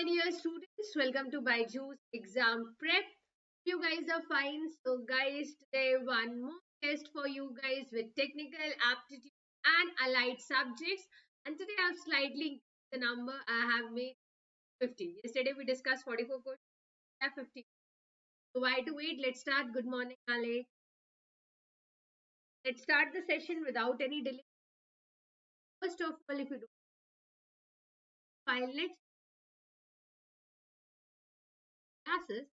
my dear students, welcome to BYJU'S exam prep. You guys are fine. So, guys, today one more test for you guys with technical aptitude and allied subjects. And today I've slightly increased the number. I have made 50. Yesterday we discussed 44 questions. I have 50. So, why to wait? Let's start. Good morning, Ale. Let's start the session without any delay. First of all, if you don't file, let's classes.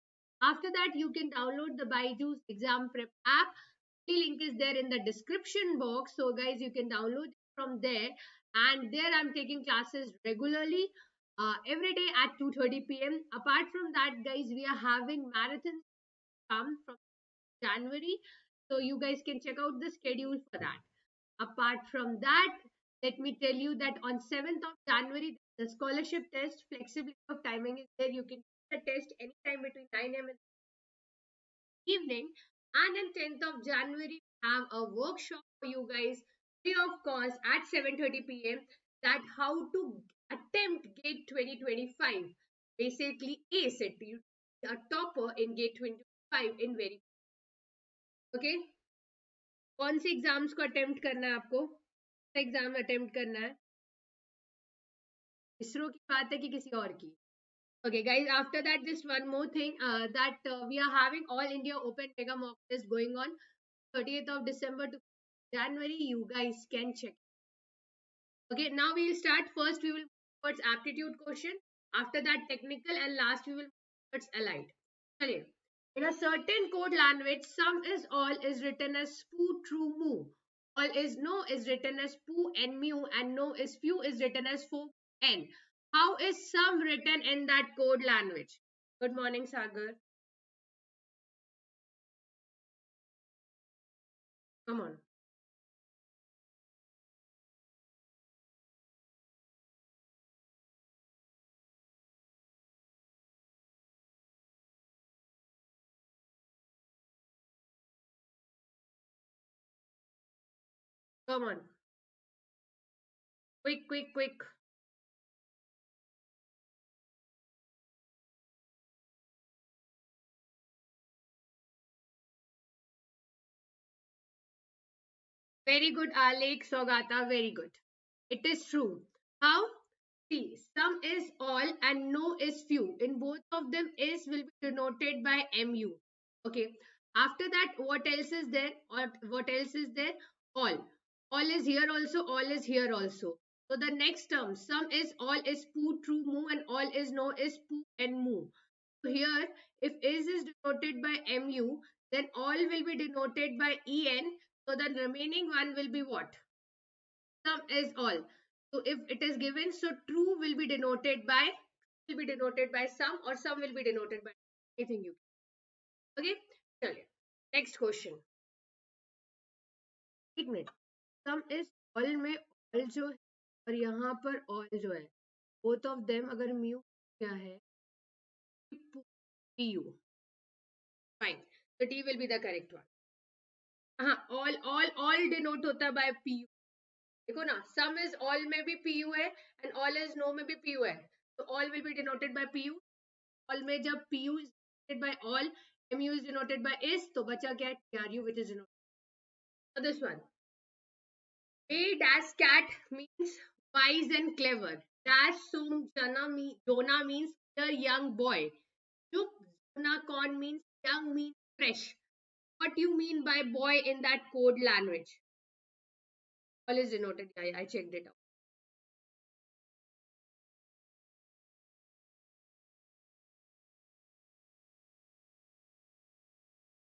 After that, you can download the BYJU'S exam prep app. The link is there in the description box. So, guys, you can download it from there. And there, I'm taking classes regularly every day at 2:30 p.m. Apart from that, guys, we are having marathon come from January. So, you guys can check out the schedule for that. Apart from that, let me tell you that on 7th of January, the scholarship test, flexibility of timing is there. You can do the test anytime between 9 a.m. and evening. And on 10th of January, we have a workshop for you guys free of cost at 7:30 p.m. that how to attempt GATE 2025. Basically, ace it. You a topper in GATE 2025 in very. Okay. कौन से exams को attempt करना है आपको exam attempt करना है इसरो की बात है कि किसी और की Okay, guys, after that, just one more thing that we are having All India Open Mega Mock Test going on 30th of December to January. You guys can check. Okay, now we will start. First, we will towards aptitude question. After that, technical, and last, we will towards allied. Okay. In a certain code language, sum is all is written as poo true mu. All is no is written as poo and mu, and no is few is written as fo n. How is sum written in that code language? Good morning, Sagar. Come on. Come on. Quick, quick, quick. Very good, Alex Sogata. Very good. It is true. How? See, sum is all and no is few. In both of them, is will be denoted by mu. Okay. After that, what else is there? Or what else is there? All. All is here also. All is here also. So the next term, sum is all is poo, true, mu, and all is no is poo and mu. So here, if is denoted by mu, then all will be denoted by en. So the remaining one will be what? Sum is all. So if it is given, so true will be denoted by sum, or sum will be denoted by anything you can. Okay, चलिए next question. एक minute sum is all में all जो है और यहाँ पर all जो है both of them अगर mu क्या है pu fine, so D will be the correct one. हाँ all denote होता है by pu. देखो ना sum is all में भी pu है and all is no में भी pu है, so all will be denoted by pu. All में जब pu is denoted by all, mu is denoted by is, तो बचा क्या है tru which is denoted. So this one, a dash cat means wise and clever. Dash sum Jonah means a young boy. Chup Jona corn means young means fresh. What do you mean by boy in that code language? All is denoted. I checked it out.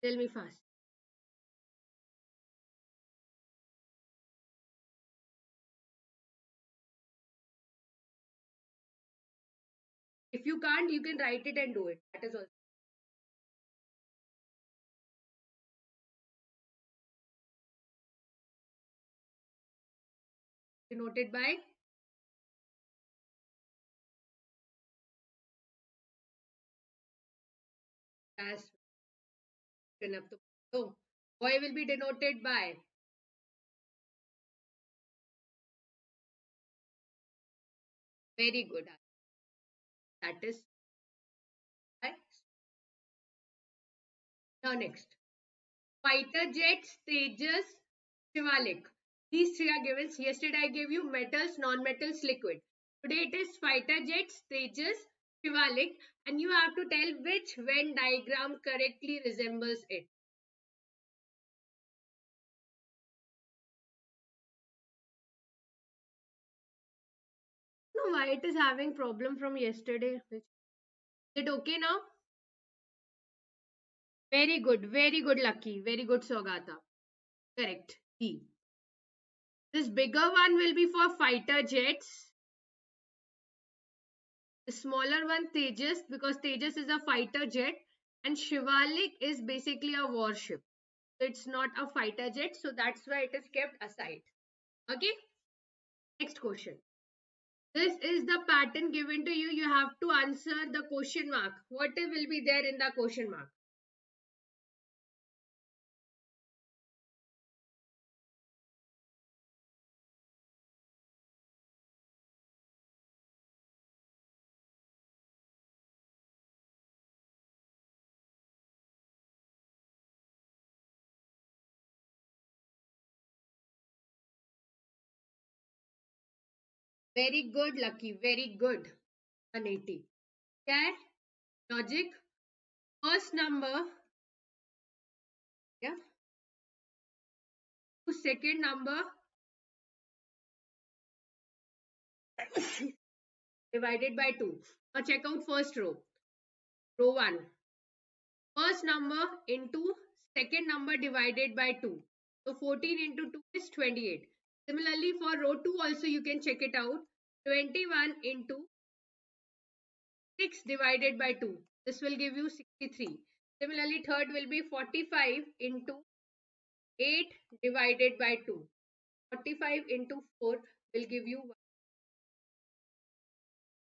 Tell me fast. If you can't, you can write it and do it. That is also denoted by dash. Enough to so boy will be denoted by very good. That is right. Now next, fighter jets, Tejas, Shivalik. These three are given. Yesterday I gave you metals, non-metals, liquid. Today it is fighter jets, Tejas, Shivalik, and you have to tell which Venn diagram correctly resembles it. No, why it is having problem from yesterday? Is it okay now? Very good, Lucky. Very good, Sogata. Correct. D. This bigger one will be for fighter jets. The smaller one, Tejas, because Tejas is a fighter jet, and Shivalik is basically a warship. So it's not a fighter jet, so that's why it is kept aside. Okay, next question. This is the pattern given to you. You have to answer the question mark. What will be there in the question mark? Very good, Lucky. Very good. 180. Okay, logic. First number, yeah, to second number divided by 2. Now check out first row. Row 1. First number into second number divided by 2. So 14 into 2 is 28. Similarly, for row 2 also you can check it out. 21 into 6 divided by 2. This will give you 63. Similarly, third will be 45 into 8 divided by 2. 45 into 4 will give you 1.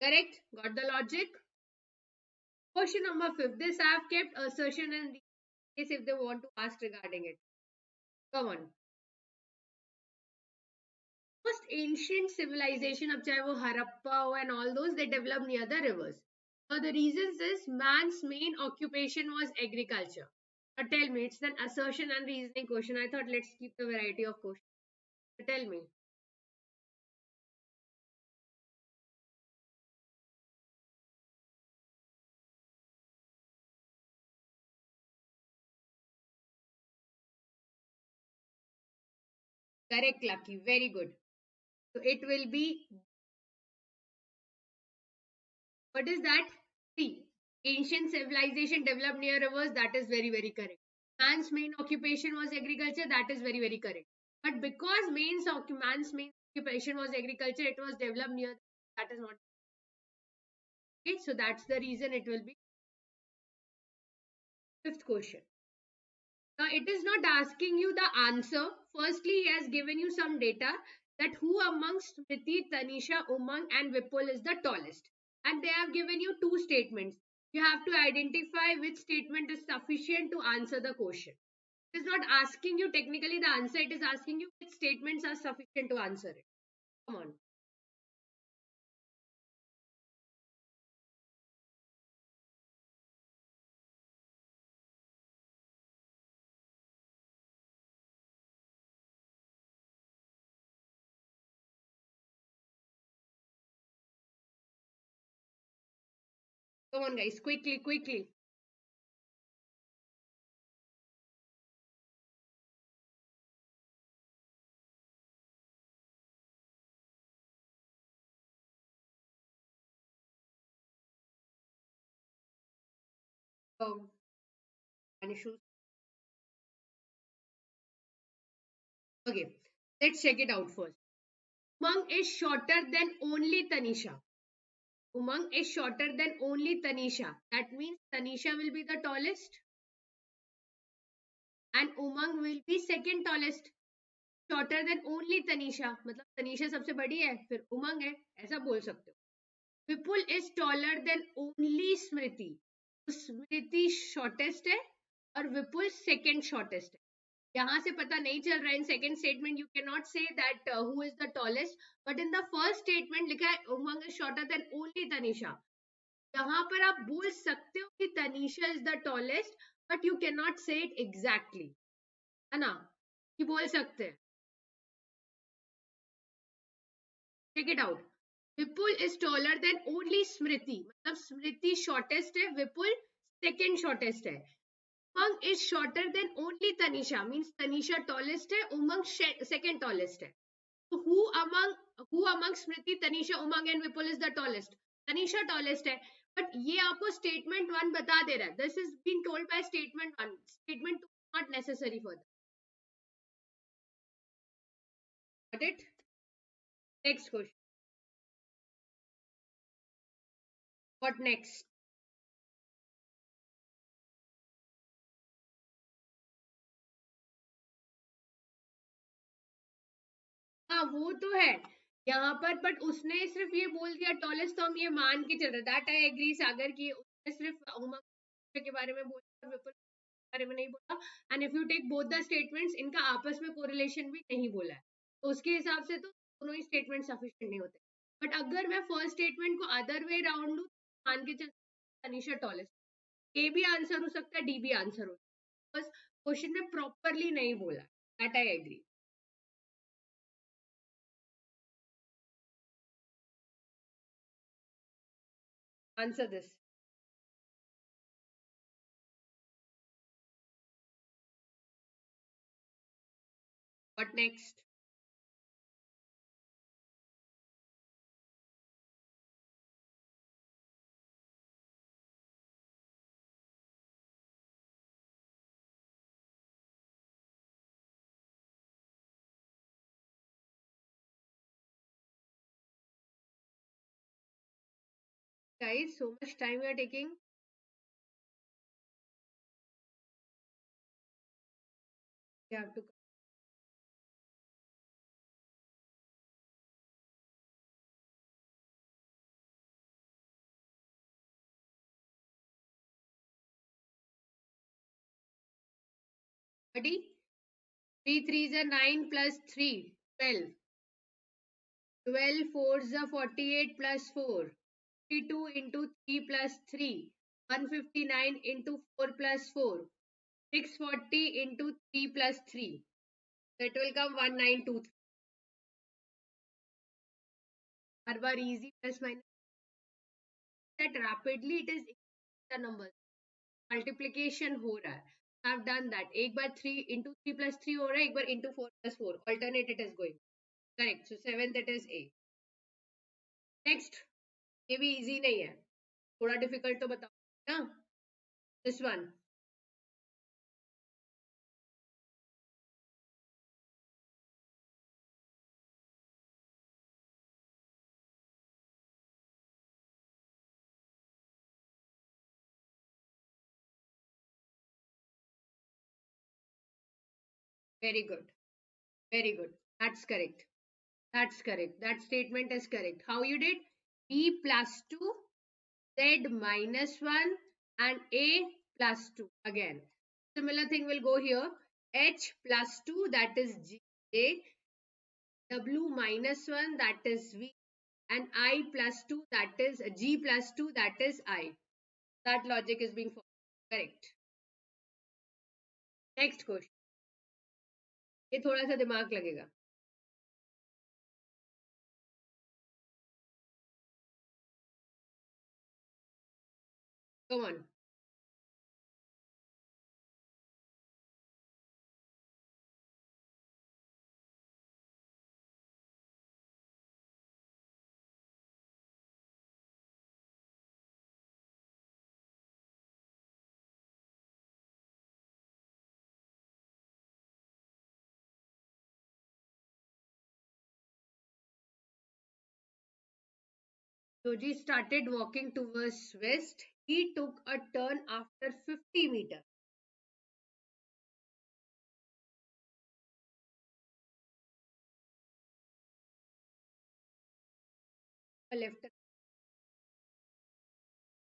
Correct? Got the logic? Question number 5. This I have kept assertion and case if they want to ask regarding it. Come on. Most ancient civilization, अब चाहे वो हड़प्पा हो and all those, they developed near the rivers. Now the reasons is man's main occupation was agriculture. Now tell me, it's an assertion and reasoning question. I thought let's keep the variety of questions. So tell me. Correct, Lucky. Very good. So it will be, what is that? See, ancient civilization developed near rivers. That is very correct. Man's main occupation was agriculture. That is very correct. But because man's main occupation was agriculture, it was developed near. That is not okay. So that's the reason it will be. Fifth question. Now it is not asking you the answer. Firstly, he has given you some data that who amongst Smriti, Tanisha, Umang and Vipul is the tallest. And they have given you two statements. You have to identify which statement is sufficient to answer the question. It is not asking you technically the answer. It is asking you which statements are sufficient to answer it. Come on. Come on guys. Quickly. Um, Anishu. Okay. Let's check it out first. Umang is shorter than only Tanisha. Umang is shorter than only Tanisha. That means Tanisha will be the tallest and Umang will be second tallest. Shorter than only Tanisha. मतलब तनीषा सबसे बड़ी है फिर उमंग है ऐसा बोल सकते हो. Vipul is taller than only Smriti. तो Smriti shortest है और Vipul second shortest है. यहाँ से पता नहीं चल रहा है. In second statement you cannot say that who is the tallest, but in the first statement लिखा है Umang is shorter than only Tanisha. यहाँ पर आप बोल सकते हो कि Tanisha is the tallest, but you can not say it exactly, है ना, कि बोल सकते हैं. Check it out. Vipul is taller than only Smriti, मतलब स्मृति शॉर्टेस्ट है, विपुल सेकेंड शॉर्टेस्ट है. Umang is shorter than only Tanisha, means Tanisha tallest है, उमंग सेकेंड टॉलेस्ट है. So who among Smriti, Tanisha, Umang and Vipul is the tallest? Tanisha tallest है. But ये आपको statement 1 बता दे रहा है. This is being told by statement 1. Statement 2 is not necessary for that. Got it? Next question. What next? हाँ वो तो है यहाँ पर, बट उसने सिर्फ ये बोल दिया टॉलेस्ट, तो हम ये मान के चल रहे. दैट आई एग्री सागर की, उसने सिर्फ उमंग के बारे में बोला, विपुल के बारे में नहीं बोला. And if you take both the statements, इनका आपस में कोरिलेशन भी नहीं बोला है, तो उसके हिसाब से तो दोनों ही स्टेटमेंट सफिशिएंट नहीं होते. बट अगर मैं फर्स्ट स्टेटमेंट को अदर वे राउंड लूँ, मान के चल तनीषा टॉलेस्ट, ए भी आंसर हो सकता है, डी भी आंसर हो सकता है, बस क्वेश्चन में प्रॉपरली नहीं बोला. That I agree. Answer this. What next? Guys, so much time you are taking. You have to. Ready? 3 3s are 9 plus 3, 12. 12 4s are 48 plus 4. 52 into 3 plus 3. 159 into 4 plus 4. 640 into 3 plus 3. That will come 1923. Her bar easy plus minus that rapidly it is the number. Multiplication हो रहा है. I've done that. एक बार 3 into 3 plus 3 हो रहा है, एक बार into 4 plus 4. Alternate it is going. Correct. So 7th it is A. Next. ये भी easy नहीं है. थोड़ा difficult तो बताओ ना. This one. Very good. Very good. That's correct. That's correct. That statement is correct. How you did? B plus 2, Z minus 1 and A plus 2. Again, similar thing will go here. H plus 2, that is J. W minus 1, that is V. And I plus 2, that is G plus 2, that is I. That logic is being followed. Correct. Next question. ये थोड़ा सा दिमाग लगेगा. Come on. Joji started walking towards west. He took a turn after 50 meters. A left,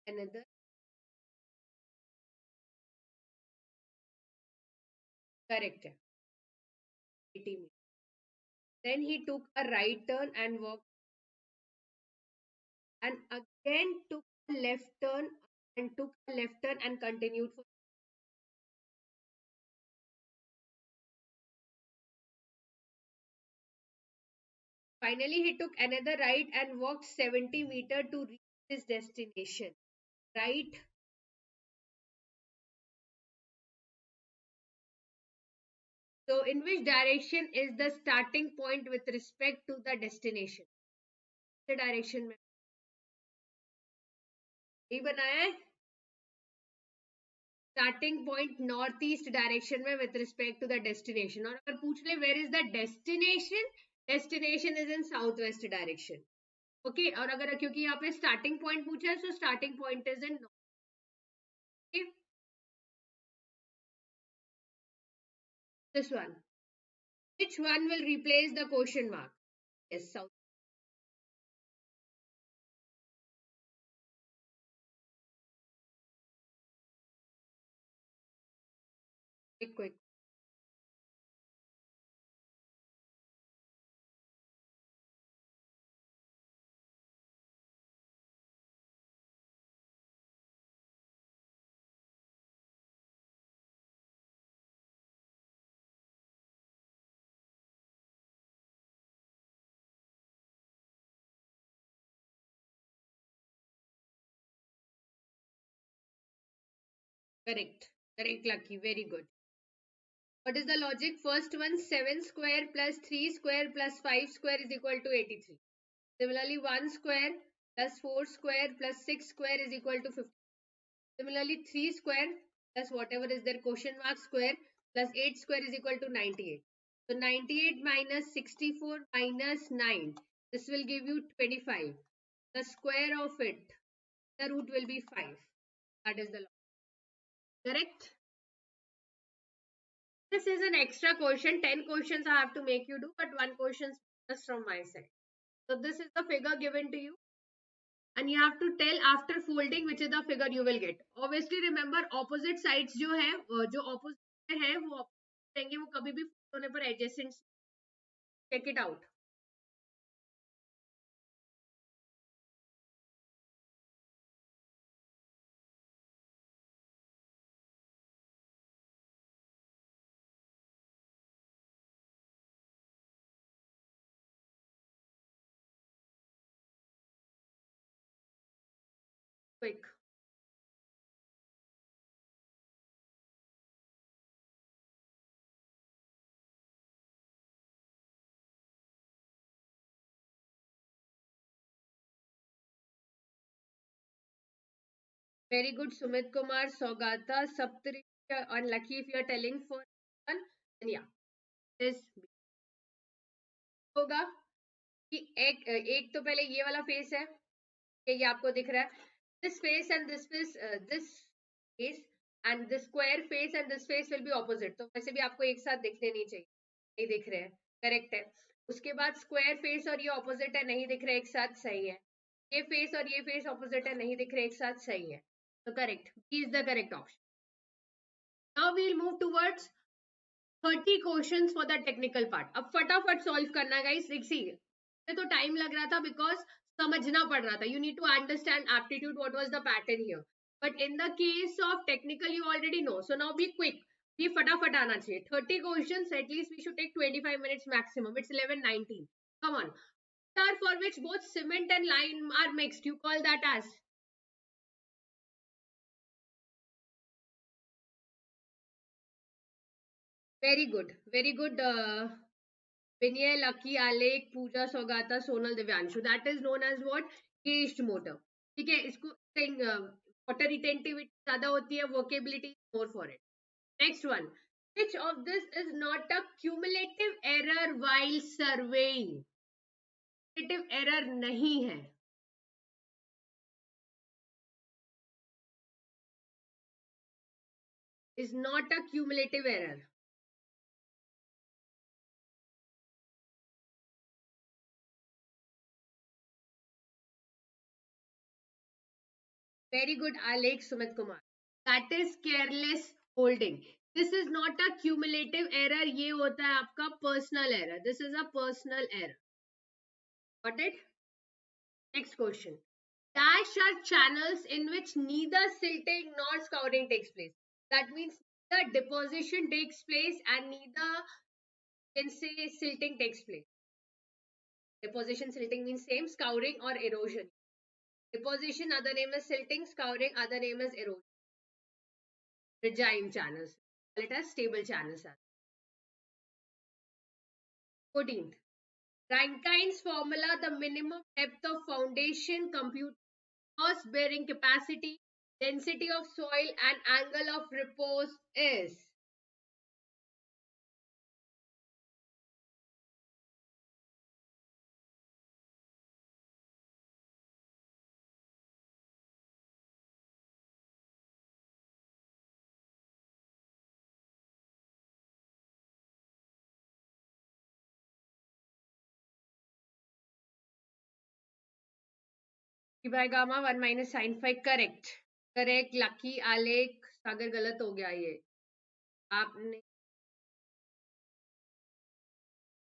another. Correct. 80 meters. Then he took a right turn and walked, and again took left turn and took a left turn and continued for. Finally, he took another right and walked 70 meters to reach his destination. Right? So, in which direction is the starting point with respect to the destination? The direction में यही बनाया है. Starting point northeast direction में with respect to the destination. और अगर पूछ ले where is the destination? Destination is in southwest direction. Okay, और अगर क्योंकि यहाँ पे starting point पूछा है, so starting point is in north. Okay, this one. Which one will replace the question mark? Yes, south. Quick. Correct. Correct, Lucky. Very good. What is the logic? First one, 7 square plus 3 square plus 5 square is equal to 83. Similarly, 1 square plus 4 square plus 6 square is equal to 50. Similarly, 3 square plus whatever is their question mark square plus 8 square is equal to 98. So 98 minus 64 minus 9. This will give you 25. The square of it, the root will be 5. That is the law. Correct? This is an extra question. 10 questions I have to make you do, but one question just from my side. So this is the figure given to you. And you have to tell after folding which is the figure you will get. Obviously remember opposite sides जो opposite है वो opposite रहेंगे वो कभी भी fold होने पर adjacent. Check it out. Quick. Very good, Sumit Kumar, Saugata, Saptarish, and Lucky if you are telling for one. Then yeah, this होगा कि एक तो पहले ये वाला फेस है, ये आपको दिख रहा है. This face and this face and this square face and this face will be opposite. तो वैसे भी आपको एक साथ दिखने नहीं चाहिए. नहीं दिख रहे हैं, करेक्ट है. उसके बाद स्क्वायर फेस और ये ऑपोजिट है, नहीं दिख रहे एक साथ, सही है. ये फेस और ये फेस ऑपोजिट है, नहीं दिख रहे एक साथ, सही है. तो correct, B is the correct option. Now we will move towards 30 questions for the technical part. अब फटाफट सॉल्व करना गाइस. देखिए तो टाइम लग रहा था बिकॉज समझना पड़ रहा था. You need to understand aptitude what was the pattern here. But in the case of technical you already know. So now be quick. ये फटाफट आना चाहिए. 30 questions at least we should take 25 minutes maximum. It's 11:19. Come on. For which both cement and lime are mixed, you call that as? Very good. Very good. Vinay, Lucky, Alek, Pooja, Saugata, Sonal, Divyanshu. That is known as what? Caged motor. ठीक है, इसको water retentivity ज़्यादा होती है, vocability more for it. Next one. Which of this is not a cumulative error while surveying? Cumulative error नहीं है. Is not a cumulative error. Very good, Alek Sumit Kumar. That is careless holding. This is not a cumulative error. ये होता है आपका personal error. This is a personal error. Got it? Next question. Dash are channels in which neither silting nor scouring takes place. That means neither deposition takes place and neither can say silting takes place. Deposition, silting means same, scouring or erosion. Deposition, other name is silting, scouring, other name is erosion. Regime channels. Call it as stable channels. 14th. Rankine's formula, the minimum depth of foundation compute loss bearing capacity, density of soil and angle of repose is. By gamma 1 minus sin phi, correct. Correct lucky आलेख सागर गलत हो गया ये आपने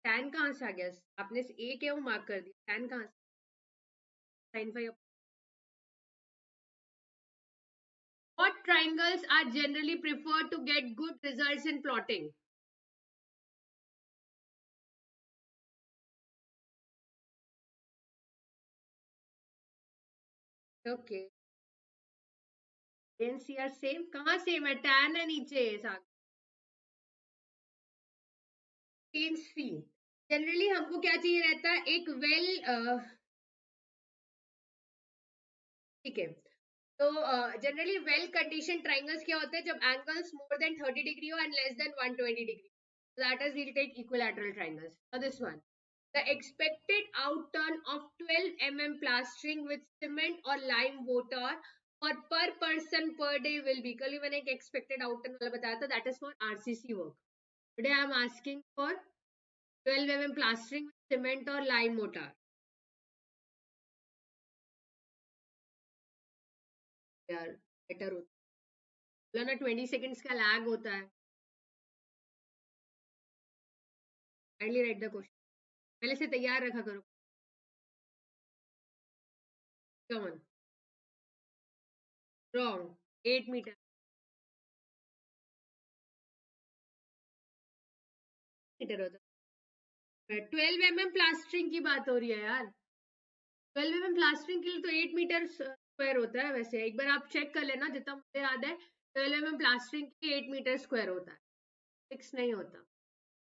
tan कहाँ से आ गया आपने ए क्यों मार्क कर दिया tan कहाँ से sin phi what triangles are generally preferred to get good results in plotting okay NCR same कहाँ सेम है tan है नीचे सागर सी जनरली हमको क्या चाहिए रहता है एक वेल ठीक है तो जनरली वेल कंडीशन ट्राइंगल्स क्या होते हैं जब एंगल्स मोर देन 30 डिग्री हो and less than 120 degree that is we'll take equilateral triangles now this one the expected outturn of 12 plastering with cement or lime mortar for per person per day will be कल मैंने एक expected outturn वाला बताया था that is for RCC work today I am asking for 12 plastering with cement or lime mortar यार better होता बोला ना 20 seconds का लैग होता है काइंडली राइट द क्वेश्चन पहले से तैयार रखा करो come on wrong 8 metre metre होता है 12 प्लास्टरिंग की बात हो रही है यार 12 प्लास्टरिंग के लिए तो 8 मीटर स्क्वायर होता है वैसे एक बार आप चेक कर लेना जितना मुझे याद है 12 प्लास्टरिंग के लिए 8 मीटर स्क्वायर होता है 6 नहीं होता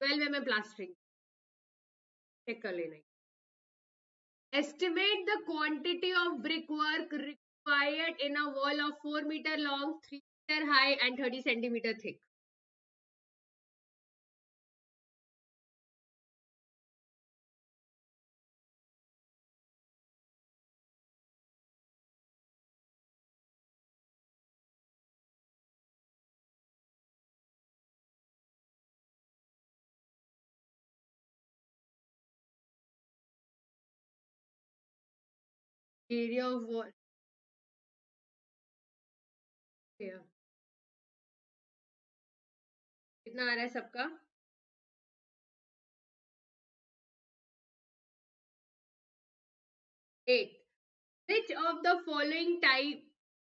12 प्लास्टरिंग चेक कर लेना estimate the quantity of brickwork required in a wall of 4 meter long 3 meter high and 30 centimeter thick area of wall yeah. कितना आ रहा है सबका 8 which of the following type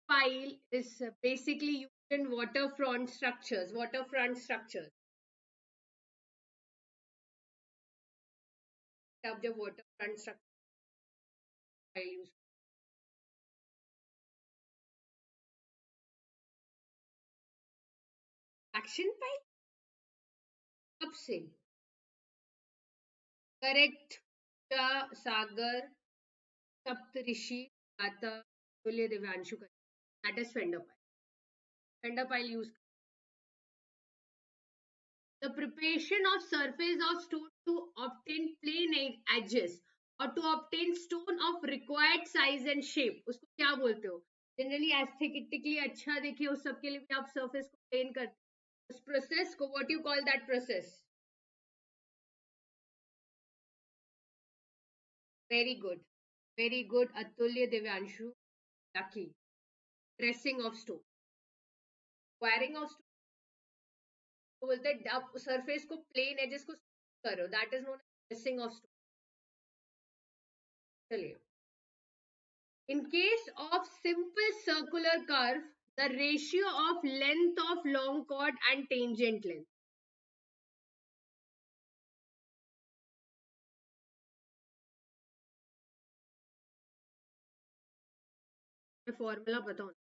pile is basically used in waterfront structures अब जब waterfront structure pile use action pile कब से correct सागर सप्तऋषि आता तुल्य Divyanshu that is fender pile use the preparation of surface of stone to obtain plain edges or to obtain stone of required size and shape उसको क्या बोलते हो generally aesthetically अच्छा देखिए उस सब के लिए भी आप सरफेस को प्लेन करते हो उस प्रोसेस को what you call that process very good Atulya Divyanshu lucky dressing of stone wiring of stone बोलते हैं आप सरफेस को प्लेन एजेस को करो that is known dressing of stone चलिए In case of simple circular curve, the ratio of length of long chord and tangent length. मैं formula पता होना.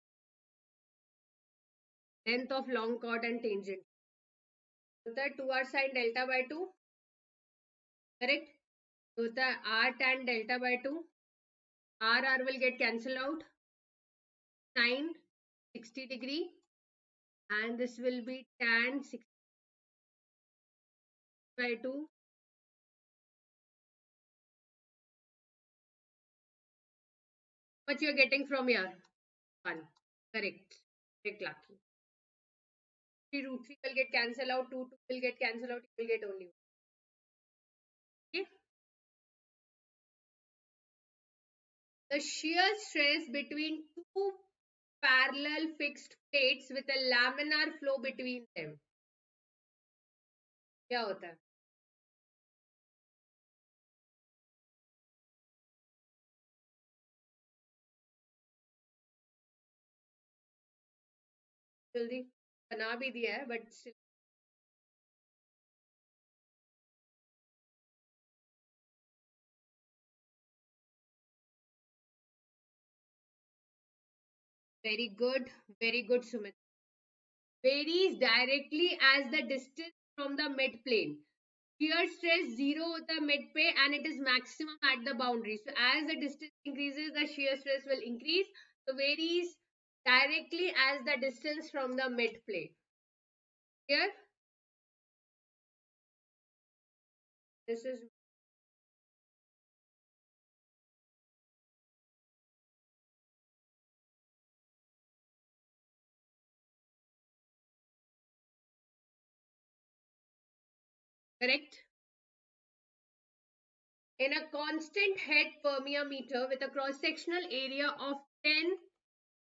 Length of long chord and tangent. होता है 2r sin delta by 2. Correct? होता है r tan delta by 2. R will get cancelled out. Sin 60 degree. And this will be tan 60 by 2. What you are getting from here? 1. Correct. Correct, lucky. 3 root 3 will get cancelled out. 2 will get cancelled out. You will get only 1. Okay. The shear stress between two parallel fixed plates with a laminar flow between them. क्या होता है? जल्दी बना भी दिया है but still. Very good, Sumit. Varies directly as the distance from the mid plane. Shear stress 0 होता है mid पे and it is maximum at the boundary. So as the distance increases, the shear stress will increase. So varies directly as the distance from the mid plane. Here, this is correct. In a constant head permeameter with a cross-sectional area of 10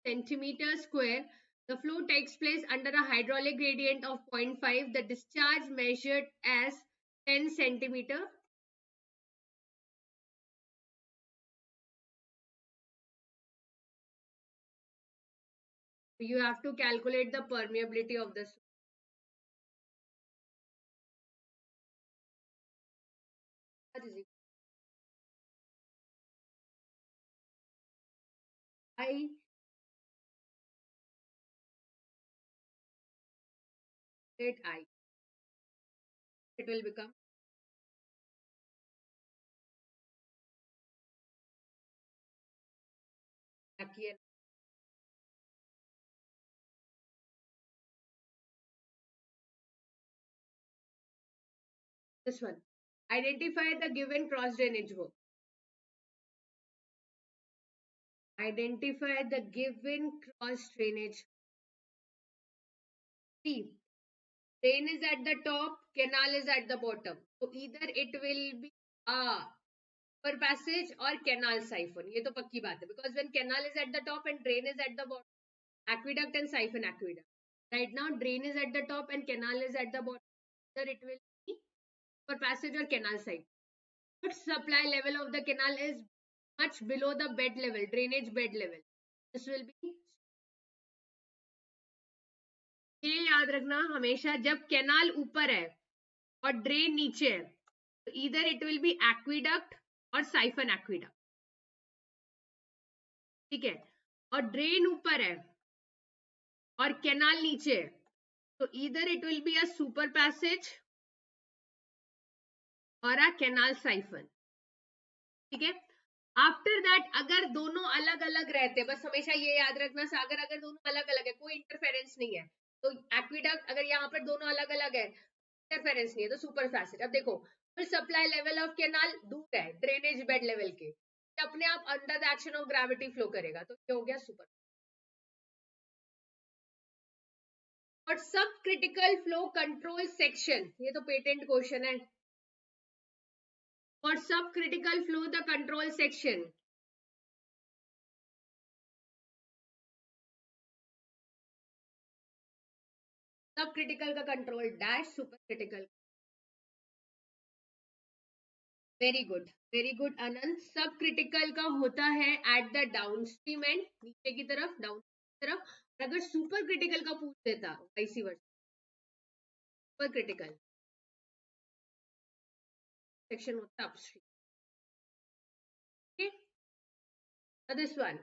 centimeters square, the flow takes place under a hydraulic gradient of 0.5. The discharge measured as 10 centimeter. You have to calculate the permeability of the I let I. It will become lucky. This one. Identify the given cross drainage work. Identify the given cross drainage. See, drain is at the top, canal is at the bottom. So either it will be a upper passage or canal siphon. ये तो पक्की बात है. Because when canal is at the top and drain is at the bottom, aqueduct and siphon aqueduct. Right now, drain is at the top and canal is at the bottom. Either it will be upper passage or canal side. But supply level of the canal is much below the bed level, drainage bed level. This will be. ये याद रखना हमेशा जब canal ऊपर है और drain नीचे है तो इधर इट विल बी एक्विडक्ट और साइफन एक्विडक्ट. ठीक है. और ड्रेन ऊपर है और कैनाल नीचे है तो इधर it will be a super passage और अ कैनाल साइफन. ठीक है. आफ्टर दैट अगर दोनों अलग अलग रहते, बस हमेशा ये याद रखना सागर, अगर दोनों अलग अलग है कोई इंटरफेरेंस नहीं है तो एक्विडक्ट, अगर यहाँ पर दोनों अलग अलग है इंटरफेरेंस नहीं है तो सुपर पैसेज. अब देखो full supply level of canal दूर है ड्रेनेज बेड लेवल के, अपने आप under the action of gravity flow करेगा तो ये हो गया सुपर. और subcritical flow control section, ये तो पेटेंट क्वेश्चन है. और subcritical flow the control section. Subcritical का control dash supercritical. Very good Anant. Subcritical का होता है at the downstream end, नीचे की तरफ, डाउन की तरफ। अगर सुपर क्रिटिकल का पूछ देता वैसी वर्ड, सुपर क्रिटिकल सेक्शन होता upstream. This one,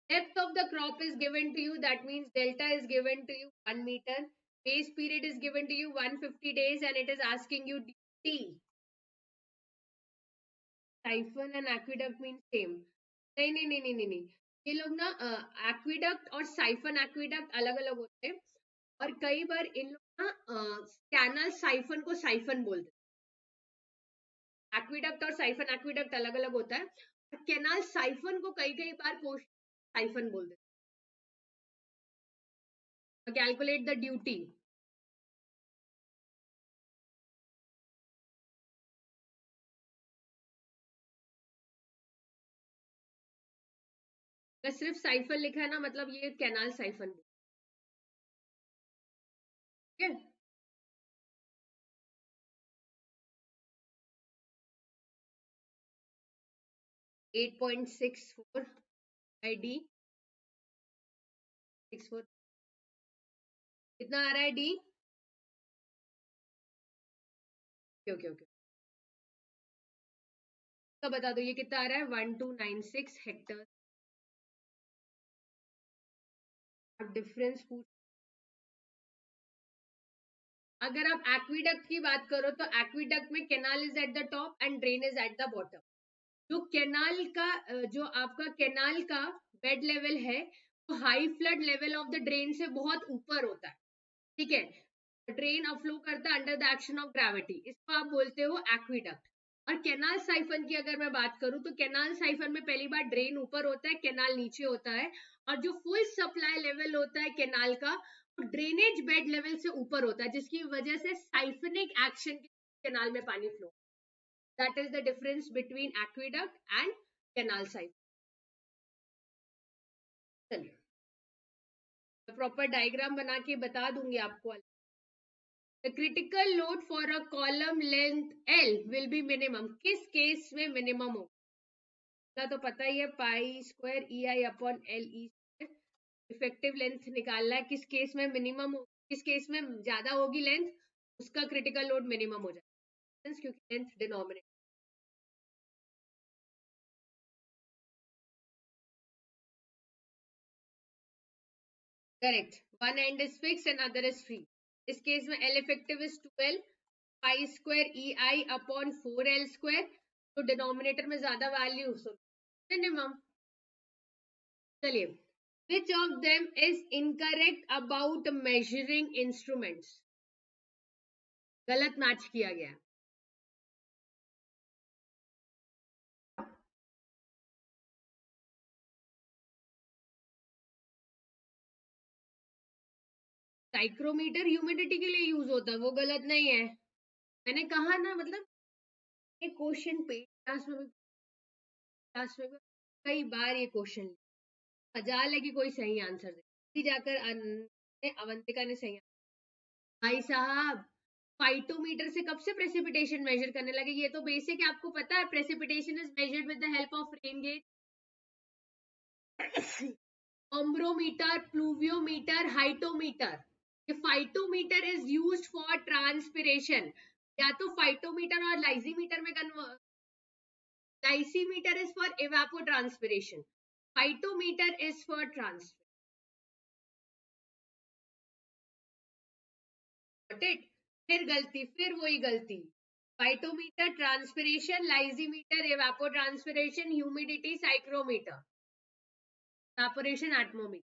depth of the crop is given to you, that means delta is given to you 1 meter, base period is given to you 150 days, and it is asking you dt. Siphon and aqueduct means same. नहीं नहीं नहीं नहीं नहीं नहीं, ये लोग ना aqueduct और साइफन एक्विडक्ट अलग अलग होते हैं, और कई बार इन लोग ना कैनल साइफन को साइफन बोलते हैं। एक्विडक्ट और साइफन एक्विडक्ट अलग अलग होता है, और कैनाल साइफन को कई कई बार साइफन बोलते हैं। Calculate the duty. अगर सिर्फ साइफन लिखा है ना, मतलब ये कैनाल साइफन, ठीक है। 8.64 बाई डी, 64 कितना आ रहा है डी? ओके ओके, तो बता दो ये कितना आ रहा है, 1296 हेक्टर। अब डिफरेंस पूछ, अगर आप एक्विडक्ट की बात करो तो एक्विडक्ट में canal is at the top and drain is at the bottom. जो कैनाल का जो आपका कैनाल का बेड लेवल है वो high flood level of the drain से बहुत ऊपर होता है, ठीक है। ड्रेन अफ्लो करता है under the action of gravity, इसको आप बोलते हो एक्विडक्ट। और कैनाल साइफन की अगर मैं बात करूं तो कैनाल साइफन में पहली बार ड्रेन ऊपर होता है, कैनाल नीचे होता है, और जो फुल सप्लाई लेवल होता है कैनाल का वो ड्रेनेज बेड लेवल से ऊपर होता है, जिसकी वजह से साइफनिक एक्शन कैनाल में पानी flow. That is the difference between aqueduct and canal siphon. चलिए प्रॉपर डायग्राम बना के बता दूंगी आपको। The critical load for a column length L will be minimum, किस केस में मिनिमम होगा तो पता ही है, pi square E I upon L E square. Effective length निकालना है, किस केस में मिनिमम हो, किस केस में ज्यादा होगी लेंथ, उसका क्रिटिकल लोड मिनिमम हो जाएगा, क्योंकि length denominator. Correct, one and is fix and other is free. इस केस में L effective is 12 pi square E I upon 4 L square, तो डिनोमिनेटर में ज्यादा वैल्यू, सो मिनिमम। चलिए, which of them is incorrect about measuring instruments? गलत match किया गया। Psychrometer humidity के लिए यूज होता है, वो गलत नहीं है। मैंने कहा ना, मतलब ये क्वेश्चन पे क्लास में कई बार ये क्वेश्चन मजाल है कि कोई सही आंसर दे, जाकर अवंतिका ने सही। भाई साहब, फाइटोमीटर से कब से प्रेसिपिटेशन मेजर करने लगे? ये तो बेसिक है, आपको पता है precipitation is measured with the help of rain gauge, ombrometer, pluviometer, hyetometer. ये phytometer is used for transpiration, या तो फाइटोमीटर और लाइजीमीटर में convert. Lysimeter is for evapotranspiration, phytometer is for transpiration. फिर गलती, फिर वही गलती। Phytometer transpiration, lysimeter evapotranspiration, humidity psychrometer, evaporation atmometer.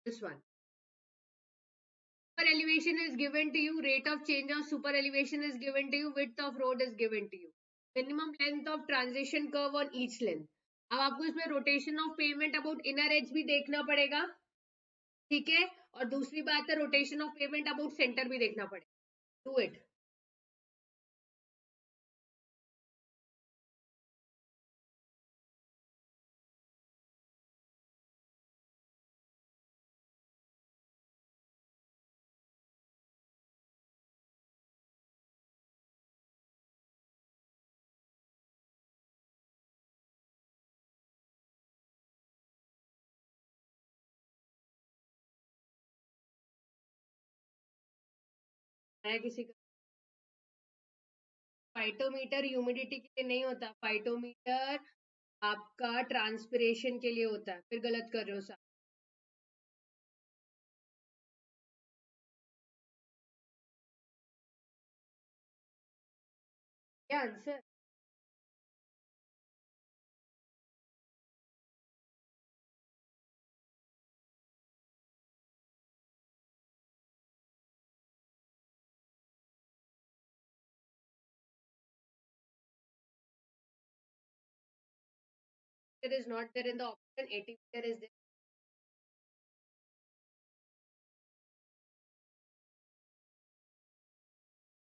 This one, super elevation is given to you, rate of change of super elevation is given to you, width of road is given to you, minimum length of transition curve on each length. अब आपको इसमें rotation of payment about inner as भी देखना पड़ेगा, ठीक है, और दूसरी बात है rotation of payment about centre भी देखना पड़ेगा। Do it. है किसी का? फाइटोमीटर ह्यूमिडिटी के लिए नहीं होता, फाइटोमीटर आपका ट्रांसपिरेशन के लिए होता है। फिर गलत कर रहे हो साहब। क्या answer? It is not there in the option. 80 meter is there.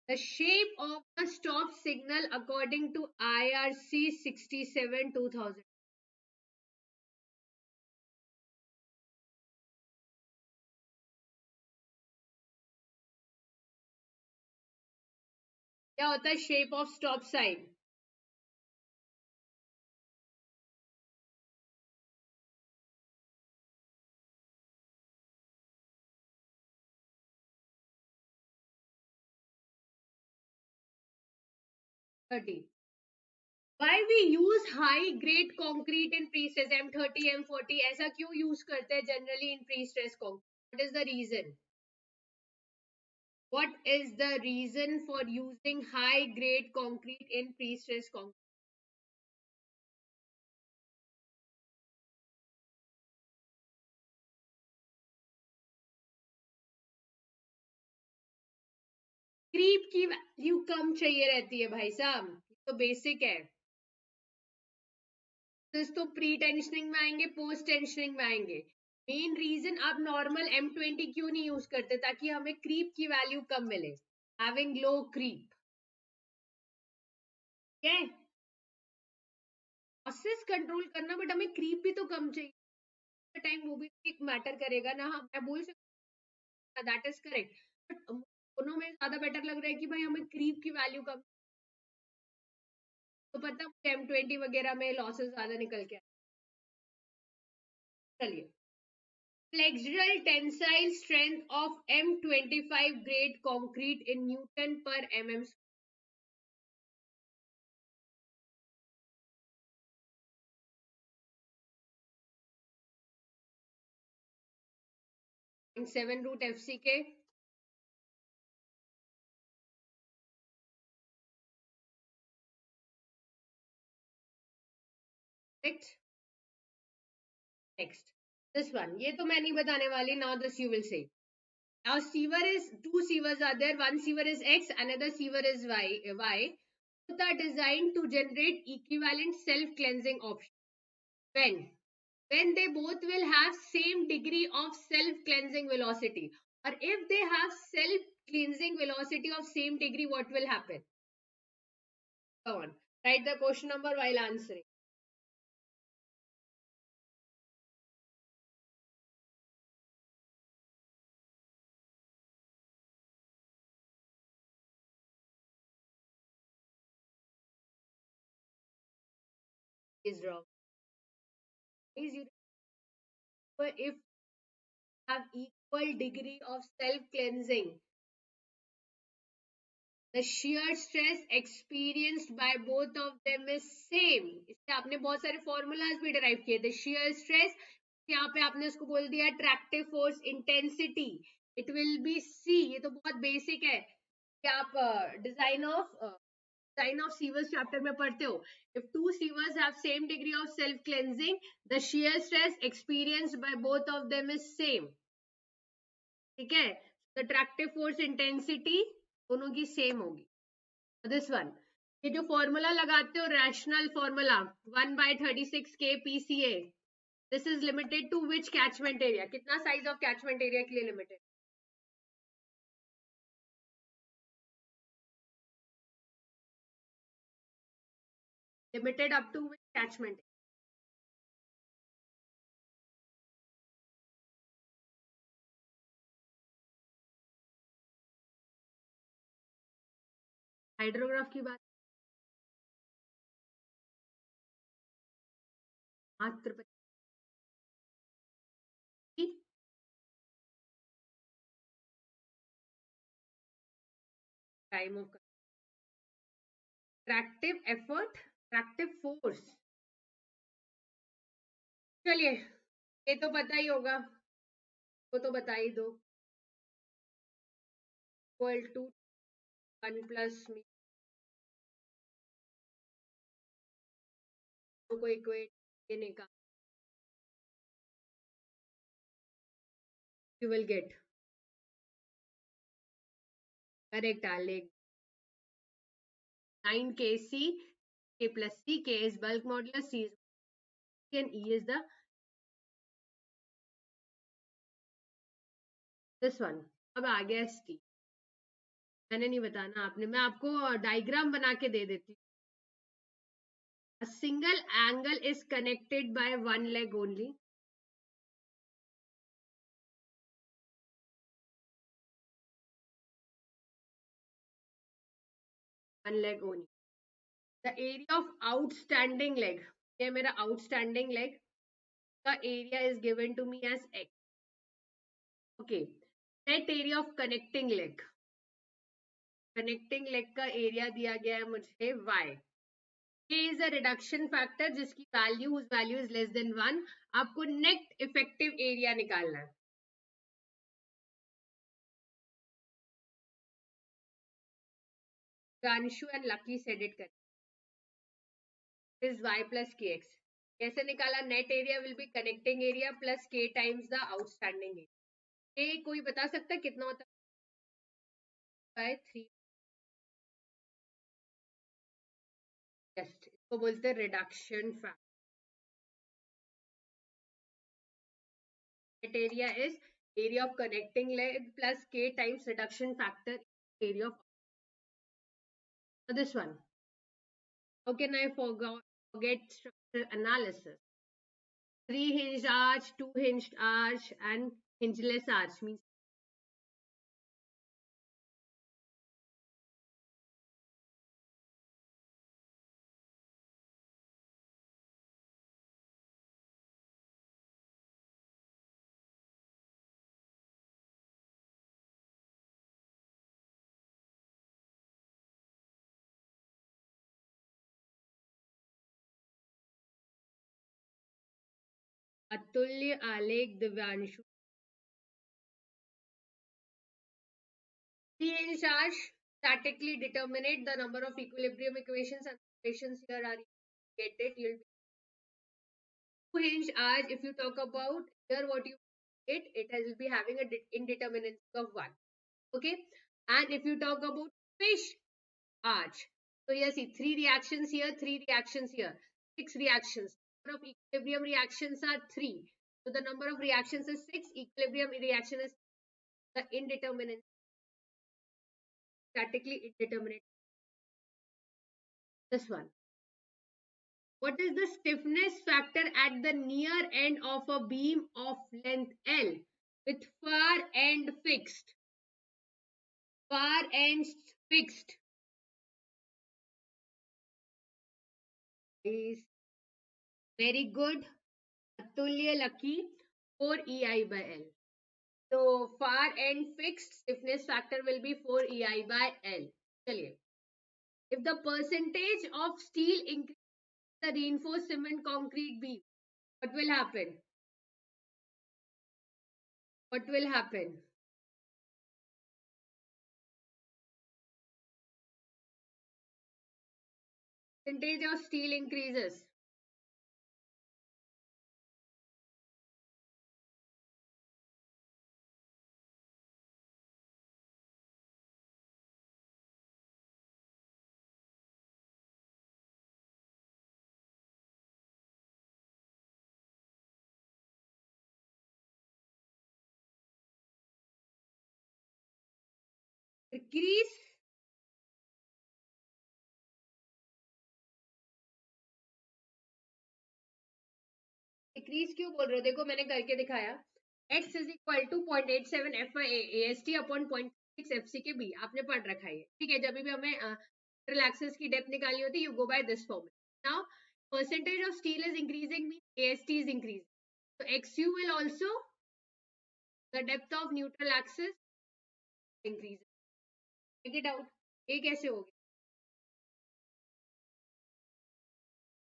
The shape of the stop signal according to IRC 67 2000. क्या होता है shape of stop sign? M30. Why we use high grade concrete in pre-stress M30 M40? ऐसा क्यों use करते हैं generally in pre-stress concrete? What is the reason? What is the reason for using high grade concrete in pre-stress concrete? 'Creep' की value कम चाहिए रहती है भाई साहब, तो बेसिक है। तो प्री टेंशनिंग में आएंगे, पोस्ट टेंशनिंग में आएंगे। मेन रीजन आप नॉर्मल M20 क्यों नहीं यूज करते? ताकि हमें क्रीप की वैल्यू कम मिले, हैविंग लो क्रीप। ठीक है, लॉसेस कंट्रोल करना, बट हमें क्रीप भी तो कम चाहिए टाइम, वो भी एक मैटर करेगा ना। हम मैं बोल सकता दैट इज करेक्ट, बट दोनों में ज्यादा बेटर लग रहा है कि भाई हमें क्रीप की वैल्यू कम। तो पता M20 वगैरह में लॉसेस ज्यादा निकल के चलिए, flexural tensile strength of M25 grade concrete in Newton per mm. 7 root FCK. Correct. Next, this one. ये तो मैं नहीं बताने वाली. Now this you will say. Now sewer is, two sewers are there. One sewer is X, another sewer is Y. Both are designed to generate equivalent self-cleansing option. When they both will have same degree of self-cleansing velocity. Or if they have self-cleansing velocity of same degree, what will happen? Go on. Write the question number while answering. Is wrong. Is you if have equal degree of self-cleansing, the shear stress experienced by both of them is same. इससे आपने बहुत सारे formulas भी derive किए थे. shear stress, यहाँ पे आपने उसको बोल दिया attractive force intensity, it will be C. ये तो बहुत basic है कि आप design of sewers chapter में पढ़ते हो. If two sewers have same degree of self cleansing, the shear stress experienced by both of them is same. ठीक है, the attractive force intensity दोनों की सेम होगी. दिस वन, ये जो फॉर्मूला लगाते हो rational formula 1/36 kPCA, this is limited to which catchment area? कितना साइज ऑफ कैचमेंट एरिया के लिए limited? Limited up to which catchment? Hydrograph की बात मात्र time of tractive effort, tractive force. चलिए ये तो पता ही होगा, वो तो बता ही दो। इक्वल टू 1 प्लस को इक्वेट देने का, you will get correct Alec 9 kc k plus c, k is bulk modulus, c is and e is the this one। अब आ गया स्टी, मैंने नहीं बताना आपने, मैं आपको डायग्राम बना के दे देती हूँ। A single angle is connected by one leg only. One leg only. The area of outstanding leg, ये मेरा outstanding leg का area is given to me as x. Okay. Net area of connecting leg, connecting leg का area दिया गया है मुझे y. K is a reduction factor जिसकी value, whose value is less than 1. आपको net effective area निकालना है। Ganshu and Lucky said it correct. Is y plus kx. कैसे निकाला? Net area will be connecting area plus k times the outstanding area. ये कोई बता सकता है कितना होता है? बाय 3। जस्ट इसको बोलते हैं reduction factor. Net area is area of connecting leg plus k times reduction factor area of this one. How can I forget structural analysis? 3 hinged arch, 2 hinged arch and hingeless arch means अतुल्य, आलेख, Divyanshu. 3 hinged arch statically determinate the number of equilibrium equations and equations here are get it. You'll be 2 hinged arch. If you talk about here, what you it will be having a indeterminacy of 1. Okay, and if you talk about fish arch, so here see 3 reactions here, 3 reactions here, 6 reactions. The number of equilibrium reactions are 3. So the number of reactions is 6. Equilibrium reaction is the indeterminate, statically indeterminate. This one. What is the stiffness factor at the near end of a beam of length L with far end fixed? Far ends fixed is very good. Atulya, Lucky, 4 EI by L. So far end fixed stiffness factor will be 4 EI by L. चलिए. If the percentage of steel increases the reinforced cement concrete beam, what will happen? What will happen? Percentage of steel increases. Decrease क्यों बोल रहे हो? देखो मैंने करके दिखाया। x is equal to 0.87 FIAST upon 0.6 FCK B। आपने पढ़ रखा है, ठीक है। जब भी हमें lateral axis की डेप्थ निकालनी होती है, you go by this formula। Now percentage of steel is increasing means AST is increasing, so XU will also, the depth of neutral axis increases। Take it out। ये कैसे हो गया?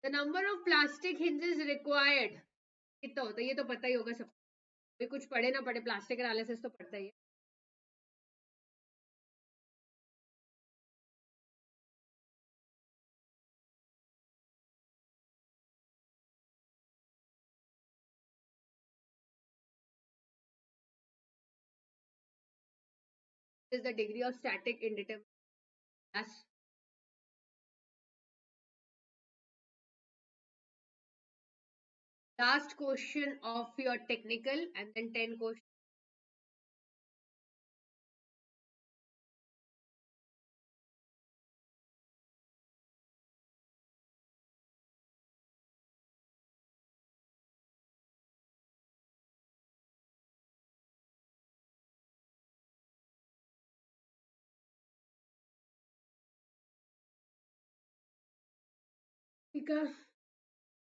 The number of plastic hinges required कितना होता है? ये तो पता ही होगा सब, कुछ पढ़े ना पढ़े प्लास्टिक एनालिसिस तो पढ़ता ही है। Is the degree of static indeterminate mass. Last question of your technical and then 10 questions. ठीक है,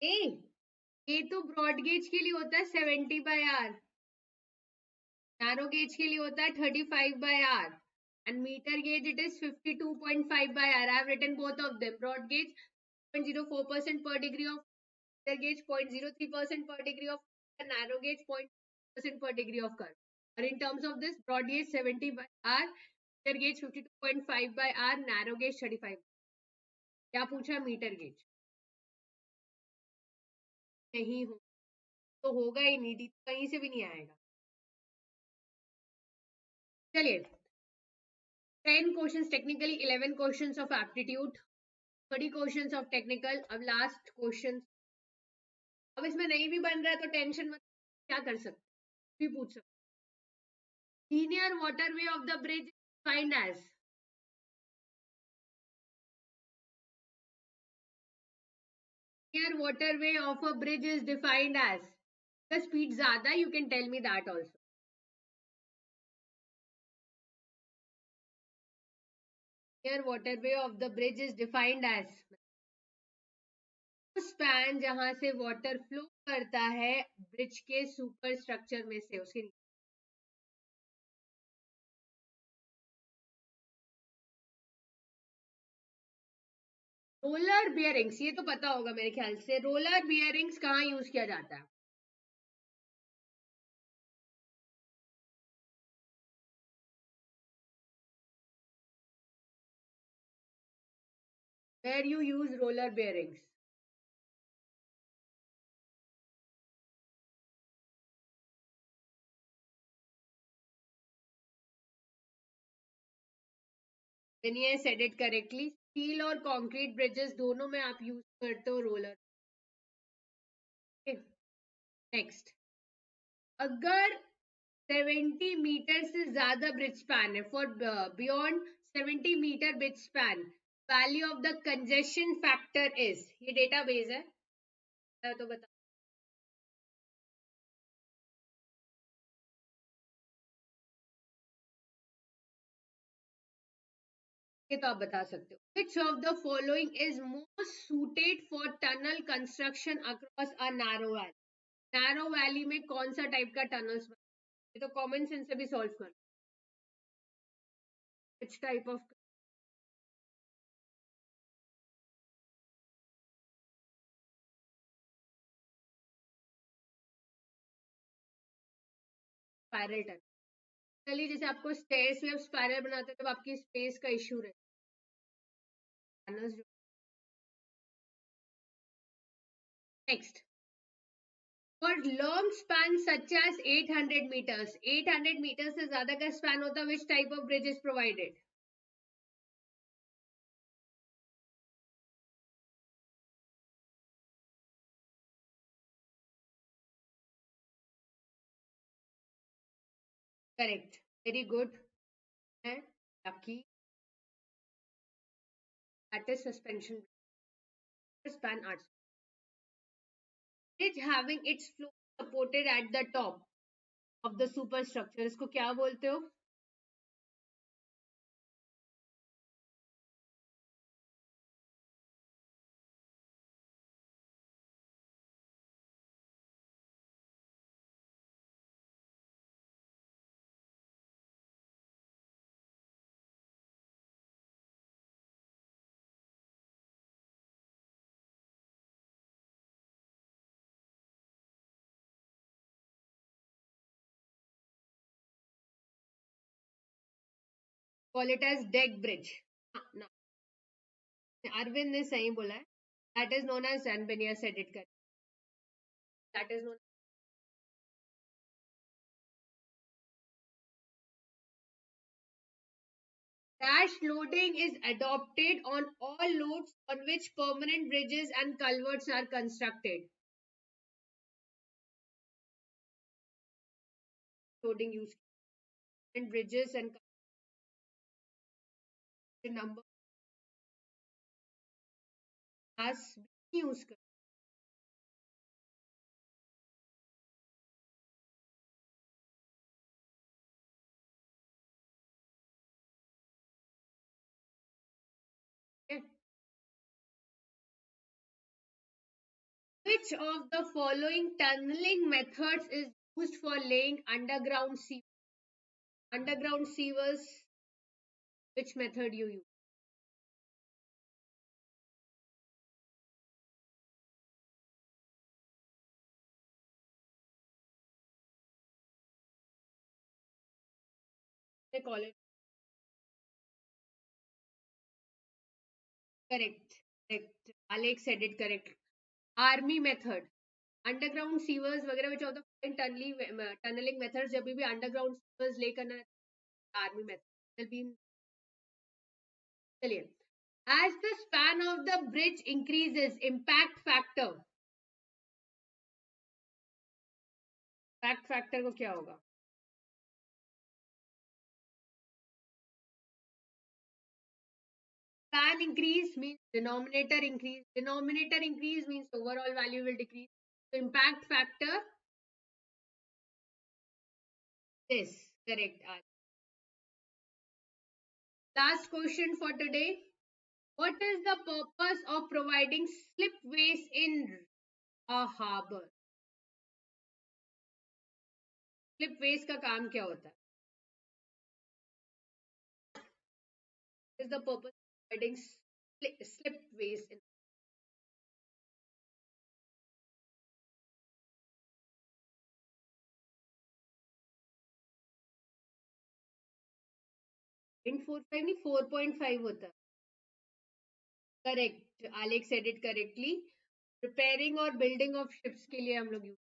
ए तो ब्रॉड गेज के लिए होता है 70/R, नैरो गेज के लिए होता है 35/R, and meter gauge it is 52.5/R. I have written both of them. Broad gauge 0.04% per degree of, meter gauge 0.03% per degree of, and narrow gauge 0.0% per degree of curve. Or in terms of this, broad gauge 70/R, meter gauge 52.5/R, narrow gauge 35. क्या पूछा? Metre gauge नहीं हो तो होगा ही नहीं, D तो कहीं से भी नहीं आएगा। चलिए, 10 questions technically, 11 questions of aptitude, 30 questions of technical. अब लास्ट क्वेश्चन, अब इसमें नहीं भी बन रहा है तो टेंशन मत, क्या कर सकते, भी पूछ सकते। Linear waterway of the bridge find as, linear waterway of a bridge is defined as, the speed zyada, you can tell me that also. Here waterway of the bridge is defined as span जहां से water flow करता है bridge के super structure में से, उसके roller bearings, ये तो पता होगा मेरे ख्याल से, रोलर बियरिंग्स कहाँ यूज किया जाता है? Where you use roller bearings? Vinay said it correctly. Steel और कंक्रीट ब्रिजेस दोनों में आप यूज करते हो रोलर। नेक्स्ट, अगर 70 मीटर से ज्यादा ब्रिज स्पैन है, for beyond 70 metre bridge span, value of the congestion factor is, ये डेटाबेस है तो बता, ये तो आप बता सकते हो। Which of the following is most suited for tunnel construction across a narrow valley, narrow valley में कौन सा टाइप का टनल्स, ये तो कॉमन सेंस से भी सॉल्व कर, which type of spiral tunnel. चलिए, जैसे आपको स्टेयर्स में आप स्पाइरल बनाते हो तब आपकी स्पेस का इश्यू रहता है। Next, for long span such as 800 meters, 800 meters से ज्यादा का स्पैन होता है, which type of bridge is provided? Correct, very good, and lucky, that is suspension span arch, bridge having its floor supported at the top of the superstructure, इसको क्या बोलते हो? Call it as deck bridge. No, Arvind ने सही बोला है. That is known as, and Benya said it correct. That is known. Crash loading is adopted on all loads on which permanent bridges and culverts are constructed. Loading use and bridges and number has been used. Okay. Which of the following tunneling methods is used for laying underground sewers? Underground sewers, which method you use? They call it correct. Correct. Alex said it correct. Army method. Underground sewers वगैरह which of the following tunneling methods जब भी underground sewers lay करना army method will be. चलिए. As the span of the bridge increases, impact factor. Impact factor को क्या होगा? Span increase means denominator increase. Denominator increase means overall value will decrease. So impact factor, this. Correct. Last question for today. What is the purpose of providing slipways in a harbor? Slipways का काम क्या होता है? What is the purpose of providing slipways in 4.5 नहीं 4.5 होता है. Correct. Alex said it correctly. Repairing or building of ships के लिए हम लोग use.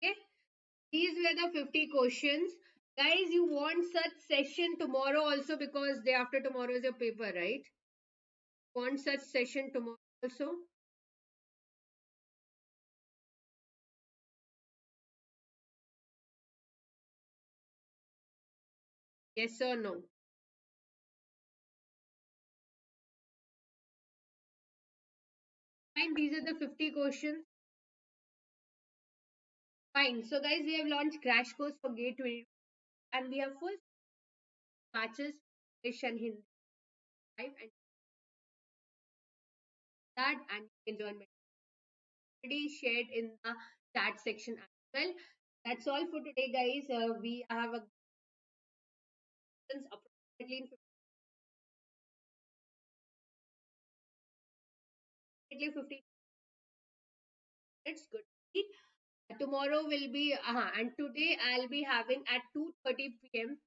Okay. These were the 50 questions. Guys, you want such session tomorrow also because day after tomorrow is your paper, right? Want such session tomorrow also? Yes or no? Fine, these are the 50 questions. Fine. So guys, we have launched crash course for Gate 20 and we have full batches, English and Hindi, right? And that and you can join my already shared in the chat section as well. That's all for today, guys. We have a approximately in 50 minutes. Good. Tomorrow will be and today I'll be having at 2:30 p.m.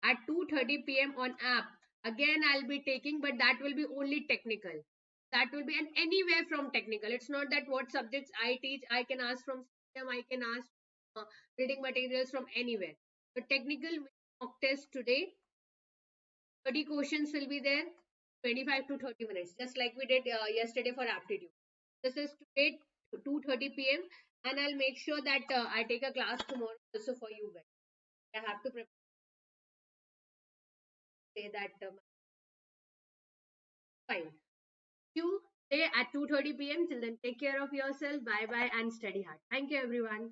At 2:30 p.m. on app. Again, I'll be taking, but that will be only technical. That will be anywhere from technical. It's not that what subjects I teach, I can ask from them, I can ask reading materials from anywhere. The technical mock test today, 30 questions will be there, 25 to 30 minutes, just like we did yesterday for aptitude. This is today 2:30 p.m. and I'll make sure that I take a class tomorrow also for you guys. I have to say that fine. You today at 2:30 p.m. Till then, take care of yourself. Bye bye and study hard. Thank you, everyone.